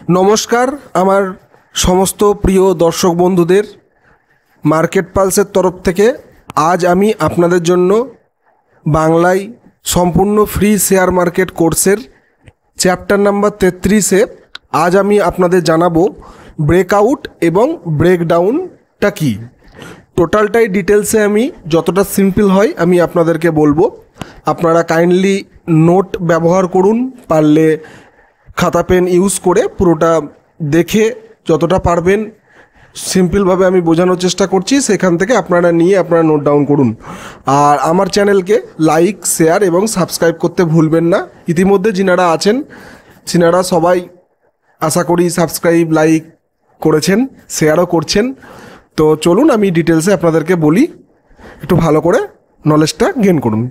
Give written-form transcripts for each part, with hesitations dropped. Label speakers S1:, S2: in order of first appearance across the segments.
S1: নমস্কার আমার সমস্ত প্রিয় দর্শক বন্ধুদের, মার্কেট পালসের তরফ থেকে আজ আমি আপনাদের জন্য বাংলায় সম্পূর্ণ ফ্রি শেয়ার মার্কেট কোর্সের চ্যাপ্টার নাম্বার 33-এ আজ আমি আপনাদের জানাবো ব্রেকআউট এবং ব্রেকডাউনটা কী। টোটালটাই ডিটেলসে আমি যতটা সিম্পল হয় আমি আপনাদেরকে বলবো। আপনারা কাইন্ডলি নোট ব্যবহার করুন, পারলে খাতা পেন ইউজ করে পুরোটা দেখে যতটা পারবেন সিম্পলভাবে আমি বোঝানোর চেষ্টা করছি, সেখান থেকে আপনারা নিয়ে আপনারা নোট ডাউন করুন। আর আমার চ্যানেলকে লাইক, শেয়ার এবং সাবস্ক্রাইব করতে ভুলবেন না। ইতিমধ্যে যিনারা আছেন যিনারা সবাই আশা করি সাবস্ক্রাইব, লাইক করেছেন, শেয়ারও করছেন। তো চলুন আমি ডিটেলসে আপনাদেরকে বলি, একটু ভালো করে নলেজটা গেইন করুন।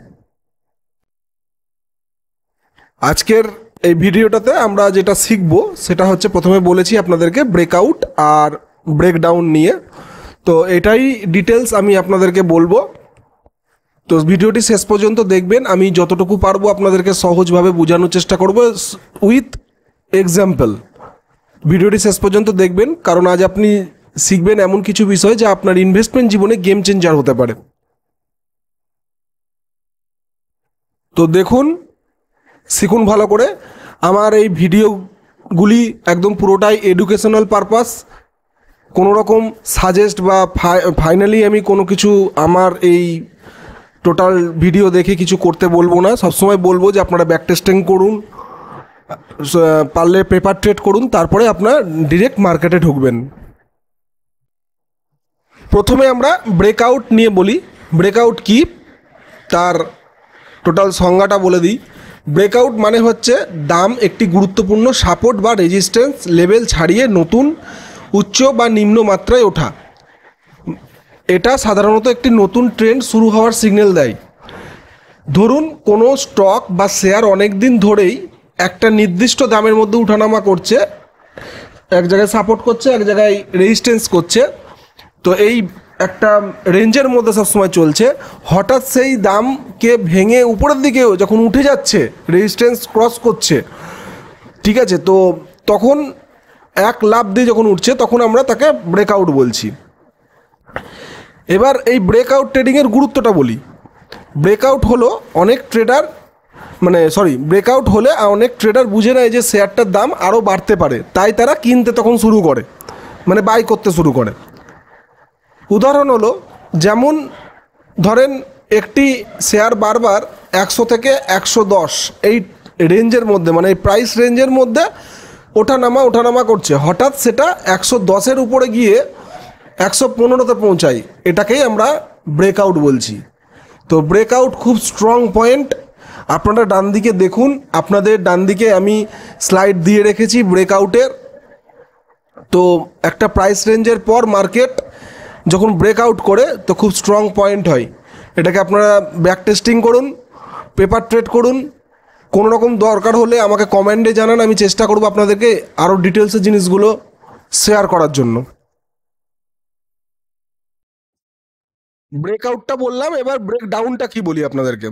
S1: আজকের এই ভিডিওটাতে আমরা যেটা শিখব সেটা হচ্ছে, প্রথমে বলেছি আপনাদেরকে ব্রেকআউট আর ব্রেকডাউন নিয়ে। তো এটাই ডিটেলস আমি আপনাদেরকে বলবো। তো ভিডিওটি শেষ পর্যন্ত দেখবেন, আমি যতটুকু পারবো আপনাদেরকে সহজভাবে বোঝানোর চেষ্টা করব উইথ এক্সাম্পল। ভিডিওটি শেষ পর্যন্ত দেখবেন, কারণ আজ আপনি শিখবেন এমন কিছু বিষয় যা আপনার ইনভেস্টমেন্ট জীবনে গেম চেঞ্জার হতে পারে। তো দেখুন, শিখুন ভালো করে। আমার এই ভিডিওগুলি একদম পুরোটাই এডুকেশনাল পারপাস, কোনো রকম সাজেস্ট বা ফাইনালি আমি কোনো কিছু আমার এই টোটাল ভিডিও দেখে কিছু করতে বলবো না। সবসময় বলবো যে আপনারা ব্যাক টেস্টিং করুন, পারলে পেপার ট্রেড করুন, তারপরে আপনার ডিরেক্ট মার্কেটে ঢুকবেন। প্রথমে আমরা ব্রেকআউট নিয়ে বলি। ব্রেকআউট কি তার টোটাল সংজ্ঞাটা বলে দিই। ব্রেকআউট মানে হচ্ছে দাম একটি গুরুত্বপূর্ণ সাপোর্ট বা রেজিস্ট্যান্স লেভেল ছাড়িয়ে নতুন উচ্চ বা নিম্ন মাত্রায় ওঠা। এটা সাধারণত একটি নতুন ট্রেন্ড শুরু হওয়ার সিগন্যাল দেয়। ধরুন কোনো স্টক বা শেয়ার অনেক দিন ধরেই একটা নির্দিষ্ট দামের মধ্যে উঠানামা করছে, এক জায়গায় সাপোর্ট করছে, এক জায়গায় রেজিস্ট্যান্স করছে। তো এই একটা রেঞ্জের মধ্যে সবসময় চলছে। হঠাৎ সেই দামকে ভেঙে উপরের দিকে যখন উঠে যাচ্ছে, রেজিস্ট্যান্স ক্রস করছে, ঠিক আছে, তো তখন এক লাফ দিয়ে যখন উঠছে তখন আমরা তাকে ব্রেকআউট বলছি। এবার এই ব্রেকআউট ট্রেডিংয়ের গুরুত্বটা বলি। ব্রেকআউট হলো অনেক ট্রেডার ব্রেকআউট হলে অনেক ট্রেডার বুঝে নেয় যে শেয়ারটার দাম আরও বাড়তে পারে, তাই তারা কিনতে তখন শুরু করে, মানে বাই করতে শুরু করে। উদাহরণ হলো, যেমন ধরেন একটি শেয়ার বারবার 100 থেকে 110 এই রেঞ্জের মধ্যে, মানে এই প্রাইস রেঞ্জের মধ্যে ওঠানামা করছে, হঠাৎ সেটা 110-এর উপরে গিয়ে 115-তে পৌঁছায়, এটাকেই আমরা ব্রেকআউট বলছি। তো ব্রেকআউট খুব স্ট্রং পয়েন্ট। আপনারা ডান দিকে দেখুন, আপনাদের ডান দিকে আমি স্লাইড দিয়ে রেখেছি ব্রেকআউটের। তো একটা প্রাইস রেঞ্জের পর মার্কেট যখন ব্রেকআউট করে তো খুব স্ট্রং পয়েন্ট হয়। এটাকে আপনারা ব্যাক টেস্টিং করুন, পেপার ট্রেড করুন। কোনো রকম দরকার হলে আমাকে কমেন্টে জানান, আমি চেষ্টা করব আপনাদেরকে আরও ডিটেলসে জিনিসগুলো শেয়ার করার জন্য। ব্রেকআউটটা বললাম, এবার ব্রেকডাউনটা কি বলি আপনাদেরকে।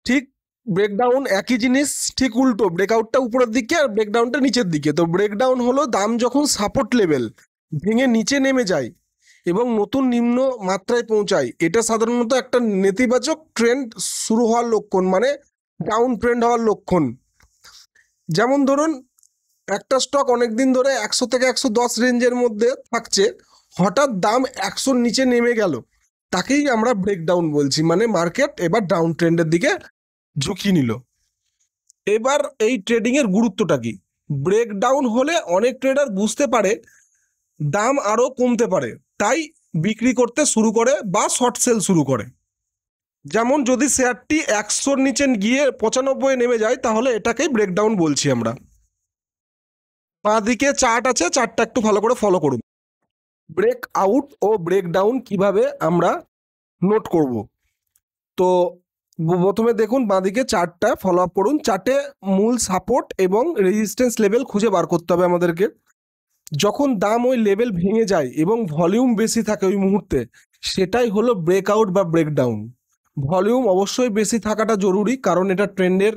S1: ঠিক ব্রেকডাউন একই জিনিস, ঠিক উল্টো। ব্রেকআউটটা উপরের দিকে আর ব্রেকডাউনটা নিচের দিকে। তো ব্রেকডাউন হলো দাম যখন সাপোর্ট লেভেল ভেঙে নিচে নেমে যায় এবং নতুন নিম্ন মাত্রায় পৌঁছায়। এটা সাধারণত একটা নেতিবাচক ট্রেন্ড শুরু হওয়ার লক্ষণ, মানে ডাউন ট্রেন্ড হওয়ার লক্ষণ। যেমন ধরুন একটা স্টক অনেকদিন ধরে 100 থেকে 110 রেঞ্জের মধ্যে থাকছে, হঠাৎ দাম 100-র নিচে নেমে গেল, তাকেই আমরা ব্রেকডাউন বলছি, মানে মার্কেট এবার ডাউন ট্রেন্ডের দিকে ঝুঁকি নিল। এবার এই ট্রেডিংয়ের গুরুত্বটা কি। ব্রেকডাউন হলে অনেক ট্রেডার বুঝতে পারে দাম আরও কমতে পারে, তাই বিক্রি করতে শুরু করে বা শর্ট সেল শুরু করে। যেমন যদি শেয়ারটি 100-র নিচে গিয়ে 95-এ নেমে যায়, তাহলে এটাকেই ব্রেকডাউন বলছি আমরা। বাঁ দিকে চার্ট আছে, চার্টটা একটু ভালো করে ফলো করুন। ব্রেকআউট ও ব্রেকডাউন কিভাবে আমরা নোট করব। তো প্রথমে দেখুন বাঁদিকে চার্টটা ফলো আপ করুন। চার্টে মূল সাপোর্ট এবং রেজিস্ট্যান্স লেভেল খুঁজে বার করতে হবে আমাদেরকে। যখন দাম ওই লেভেল ভেঙে যায় এবং ভলিউম বেশি থাকে ওই মুহূর্তে, সেটাই হলো ব্রেকআউট বা ব্রেকডাউন। ভলিউম অবশ্যই বেশি থাকাটা জরুরি, কারণ এটা ট্রেন্ডের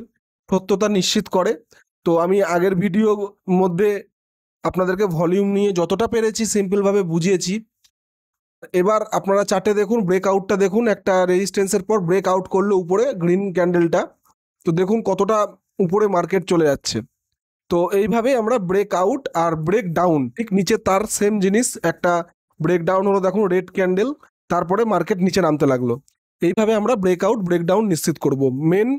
S1: সত্যতা নিশ্চিত করে। তো আমি আগের ভিডিওর মধ্যে আপনাদেরকে ভলিউম নিয়ে যতটা পেরেছি সিম্পলভাবে বুঝিয়েছি। এবার আপনারা চার্টে দেখুন, ব্রেকআউটটা দেখুন, একটা রেজিস্ট্যান্সের পর ব্রেকআউট করলো উপরে গ্রিন ক্যান্ডেলটা, তো দেখুন কতটা উপরে মার্কেট চলে যাচ্ছে। তো এইভাবে আমরা ব্রেকআউট আর ব্রেক ডাউন, ঠিক নিচে তার সেম জিনিস, একটা ব্রেক ডাউন হলো দেখুন রেড ক্যান্ডেল, তারপরে মার্কেট নিচে নামতে লাগলো। এইভাবে আমরা ব্রেকআউট ব্রেকডাউন নিশ্চিত করব। মেন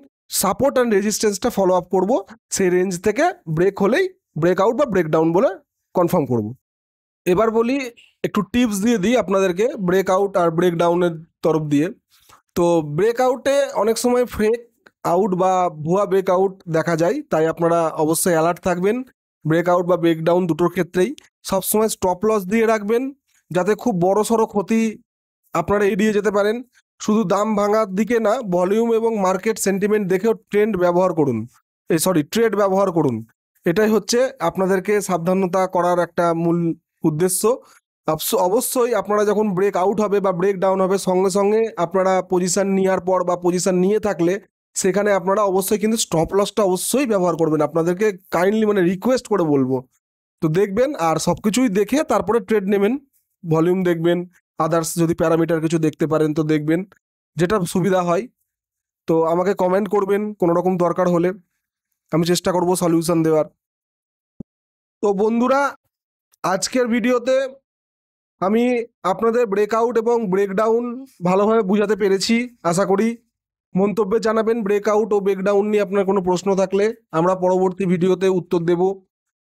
S1: সাপোর্ট অ্যান্ড রেজিস্ট্যান্সটা ফলো আপ করবো, সেই রেঞ্জ থেকে ব্রেক হলেই ব্রেকআউট বা ব্রেকডাউন বলে কনফার্ম করব। এবার বলি, একটু টিপস দিয়ে দিই আপনাদেরকে ব্রেকআউট আর ব্রেকডাউনের তরফ দিয়ে। তো ব্রেকআউটে অনেক সময় ফেক আউট বা ভুয়া ব্রেকআউট দেখা যায়, তাই আপনারা অবশ্যই অ্যালার্ট থাকবেন। ব্রেকআউট বা ব্রেকডাউন দুটোর ক্ষেত্রেই সবসময় স্টপ লস দিয়ে রাখবেন, যাতে খুব বড় সড়ো ক্ষতি আপনারা এড়িয়ে যেতে পারেন। শুধু দাম ভাঙার দিকে না, ভলিউম এবং মার্কেট সেন্টিমেন্ট দেখেও ট্রেড ব্যবহার করুন। এটাই হচ্ছে আপনাদেরকে সাবধানতা করার একটা মূল উদ্দেশ্য। অবশ্যই আপনারা যখন ব্রেক আউট হবে বা ব্রেক ডাউন হবে, সঙ্গে সঙ্গে আপনারা পজিশন নেওয়ার পর বা পজিশন নিয়ে থাকলে সেখানে আপনারা অবশ্যই কিন্তু স্টপ লসটা অবশ্যই ব্যবহার করবেন। আপনাদেরকে কাইন্ডলি মানে রিকোয়েস্ট করে বলবো। তো দেখবেন আর সব কিছুই দেখে তারপরে ট্রেড নেবেন। ভলিউম দেখবেন, আদার্স যদি প্যারামিটার কিছু দেখতে পারেন তো দেখবেন, যেটা সুবিধা হয়। তো আমাকে কমেন্ট করবেন কোনো রকম দরকার হলে, আমি চেষ্টা করব সলিউশন দেওয়ার। তো বন্ধুরা, আজকের ভিডিওতে আমি আপনাদের ব্রেকআউট এবং ব্রেকডাউন ভালোভাবে বুঝাতে পেরেছি আশা করি। মন্তব্যে জানাবেন ব্রেকআউট ও ব্রেকডাউন নিয়ে আপনার কোনো প্রশ্ন থাকলে, আমরা পরবর্তী ভিডিওতে উত্তর দেব।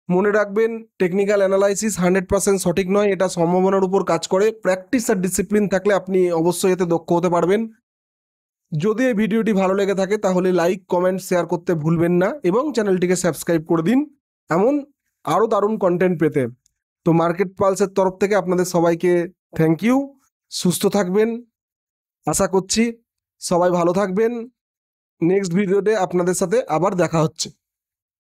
S1: মনে রাখবেন, টেকনিক্যাল অ্যানালাইসিস 100% সঠিক নয়, এটা সম্ভাবনার উপর কাজ করে। প্র্যাকটিস আর ডিসিপ্লিন থাকলে আপনি অবশ্যই এতে দক্ষ হতে পারবেন। যদি এই ভিডিওটি ভালো লেগে থাকে তাহলে লাইক, কমেন্ট, শেয়ার করতে ভুলবেন না এবং চ্যানেলটিকে সাবস্ক্রাইব করে দিন এমন আরও দারুণ কন্টেন্ট পেতে। তো মার্কেট পালসের তরফ থেকে আপনাদের সবাইকে থ্যাংক ইউ। সুস্থ থাকবেন আশা করছি, সবাই ভালো থাকবেন। নেক্সট ভিডিওতে আপনাদের সাথে আবার দেখা হচ্ছে।